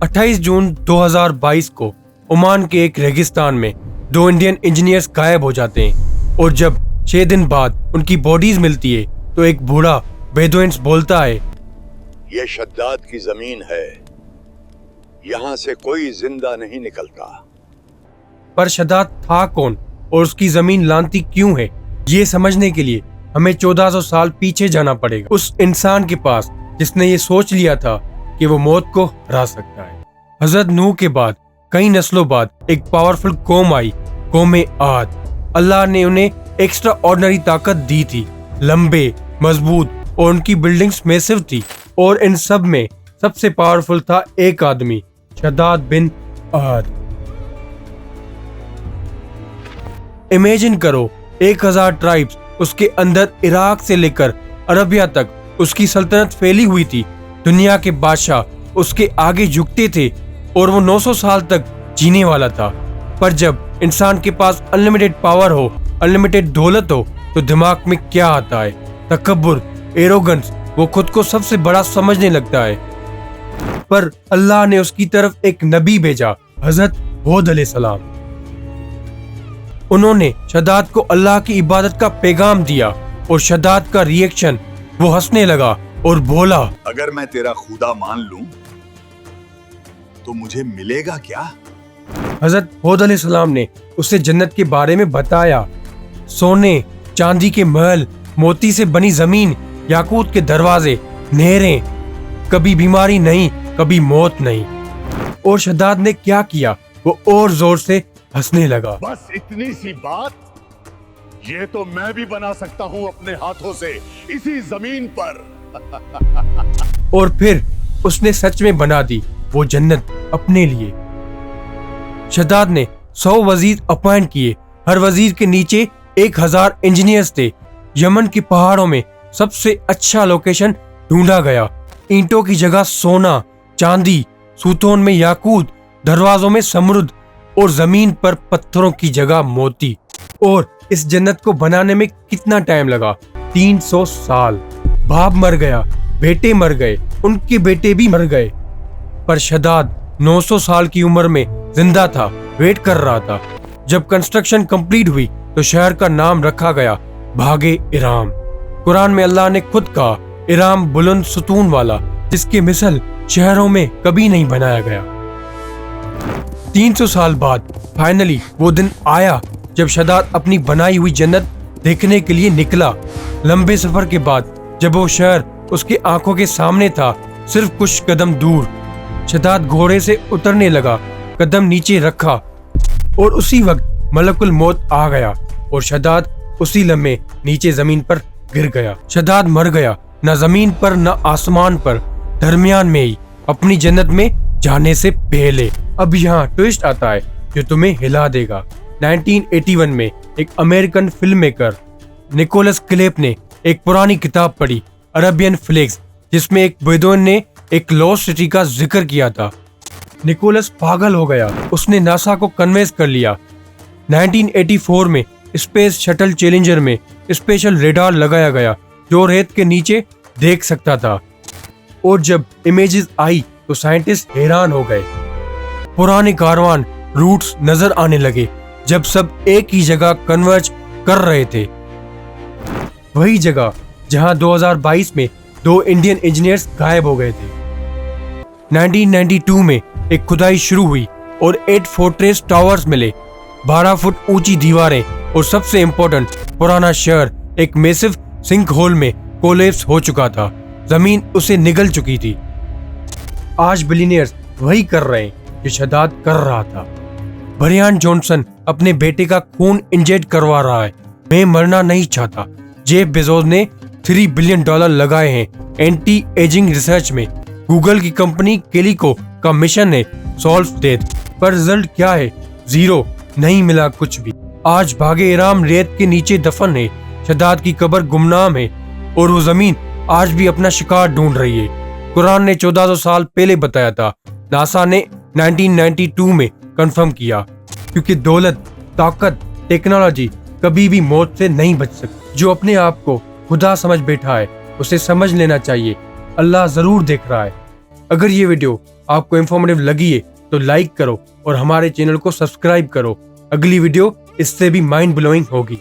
28 जून 2022 को ओमान के एक रेगिस्तान में 2 इंडियन इंजीनियर्स गायब हो जाते हैं और जब 6 दिन बाद उनकी बॉडीज मिलती है तो एक बूढ़ा बेदुइन्स बोलता है, ये शद्दाद की जमीन है, यहाँ से कोई जिंदा नहीं निकलता। पर शद्दाद था कौन और उसकी जमीन लानती क्यों है, ये समझने के लिए हमें 1400 साल पीछे जाना पड़ेगा, उस इंसान के पास जिसने ये सोच लिया था कि वो मौत को हरा सकता है। हजरत नूह के बाद कई नस्लों बाद एक पावरफुल कौम आई, कौमे आद। अल्लाह ने उन्हें एक्स्ट्रा ऑर्डिनरी ताकत दी थी, लंबे, मजबूत और उनकी बिल्डिंग्स मैसिव थी और इन सब में सबसे पावरफुल था एक आदमी, शद्दाद बिन आद। इमेजिन करो 1000 ट्राइब्स, उसके अंदर इराक से लेकर अरबिया तक उसकी सल्तनत फैली हुई थी। दुनिया के बादशाह उसके आगे झुकते थे और वो 900 साल तक जीने वाला था। पर जब इंसान के पास अनलिमिटेड पावर हो, अनलिमिटेड दौलत हो, तो दिमाग में क्या आता है? तकब्बुर, एरोगेंस, वो खुद को सबसे बड़ा समझने लगता है। पर अल्लाह ने उसकी तरफ एक नबी भेजा, हजरत हूद अलैहिस्सलाम। उन्होंने शद्दाद को अल्लाह की इबादत का पैगाम दिया और शद्दाद का रिएक्शन, वो हंसने लगा और बोला, अगर मैं तेरा खुदा मान लूं तो मुझे मिलेगा क्या? हजरत हूद अलैहिस्सलाम ने उसे जन्नत के बारे में बताया, सोने चांदी के महल, मोती से बनी जमीन, याकूत के दरवाजे, नहरें, कभी बीमारी नहीं, कभी मौत नहीं। और शद्दाद ने क्या किया? वो और जोर से हंसने लगा। बस इतनी सी बात, ये तो मैं भी बना सकता हूँ अपने हाथों से इसी जमीन पर। और फिर उसने सच में बना दी वो जन्नत अपने लिए। शद्दाद ने 100 वजीर अपॉइंट किए, हर वजीर के नीचे 1000 इंजीनियर्स थे। यमन के पहाड़ों में सबसे अच्छा लोकेशन ढूंढा गया, ईंटों की जगह सोना, चांदी, सूतोन में याकूत, दरवाजों में समरुद और जमीन पर पत्थरों की जगह मोती। और इस जन्नत को बनाने में कितना टाइम लगा? 300 साल। बाप मर गया, बेटे मर गए, उनके बेटे भी मर गए, पर शद्दाद 900 साल की उम्र में जिंदा था, वेट कर रहा था। जब कंस्ट्रक्शन कंप्लीट हुई तो शहर का नाम रखा गया भागे इराम। कुरान में अल्लाह ने खुद कहा, इराम बुलंद सुतून वाला, जिसके मिसल शहरों में कभी नहीं बनाया गया। 300 साल बाद फाइनली वो दिन आया जब शद्दाद अपनी बनाई हुई जन्नत देखने के लिए निकला। लंबे सफर के बाद जब वो शहर उसकी आंखों के सामने था, सिर्फ कुछ कदम दूर, शद्दाद घोड़े से उतरने लगा, कदम नीचे रखा और उसी वक्त मलकुल मौत आ गया और शद्दाद उसी लम्हे नीचे जमीन पर गिर गया। शद्दाद मर गया, न जमीन पर न आसमान पर, दरमियान में ही, अपनी जन्नत में जाने से पहले। अब यहाँ ट्विस्ट आता है जो तुम्हें हिला देगा। 1981 में एक American film maker Nicholas Clapp ने एक पुरानी किताब पढ़ी, अरबियन फ्लैग्स, जिसमें एक बेदुइन ने एक लॉस्ट सिटी का जिक्र किया था। निकोलस पागल हो गया, उसने नासा को कन्विंस कर लिया। 1984 में स्पेस शटल चैलेंजर में स्पेशल रेडार लगाया गया जो रेत के नीचे देख सकता था और जब इमेजेस आई तो साइंटिस्ट हैरान हो गए। पुराने कारवान रूट्स नजर आने लगे जब सब एक ही जगह कन्वर्ज कर रहे थे, वही जगह जहां 2022 में 2 इंडियन इंजीनियर्स गायब हो गए थे। 1992 में एक खुदाई शुरू हुई और 8 फोर्ट्रेस टावर्स मिले, 12 फुट ऊंची दीवारें और सबसे इम्पोर्टेंट, पुराना शहर एक मैसिव सिंक होल में कोलैप्स हो चुका था, जमीन उसे निगल चुकी थी। आज बिलियनियर्स वही कर रहे हैं जो शद्दाद कर रहा था। ब्रायन जॉनसन अपने बेटे का खून इंजेक्ट करवा रहा है, मैं मरना नहीं चाहता। जेफ बेजोस ने $3 बिलियन लगाए हैं एंटी एजिंग रिसर्च में। गूगल की कंपनी केलिको का मिशन है सॉल्व डेथ, पर रिजल्ट क्या है? 0, नहीं मिला कुछ भी। आज भागे इराम रेत के नीचे दफन है, शद्दाद की कब्र गुमनाम है और वो जमीन आज भी अपना शिकार ढूंढ रही है। कुरान ने 1400 साल पहले बताया था, नासा ने 1992 में कंफर्म किया, क्योंकि दौलत, ताकत, टेक्नोलॉजी कभी भी मौत से नहीं बच सकती। जो अपने आप को खुदा समझ बैठा है उसे समझ लेना चाहिए, अल्लाह जरूर देख रहा है। अगर ये वीडियो آپ کو انفارمیٹیو لگی ہے تو لائک کرو اور ہمارے چینل کو سبسکرائب کرو. اگلی ویڈیو اس سے بھی مائنڈ بلوئنگ ہوگی.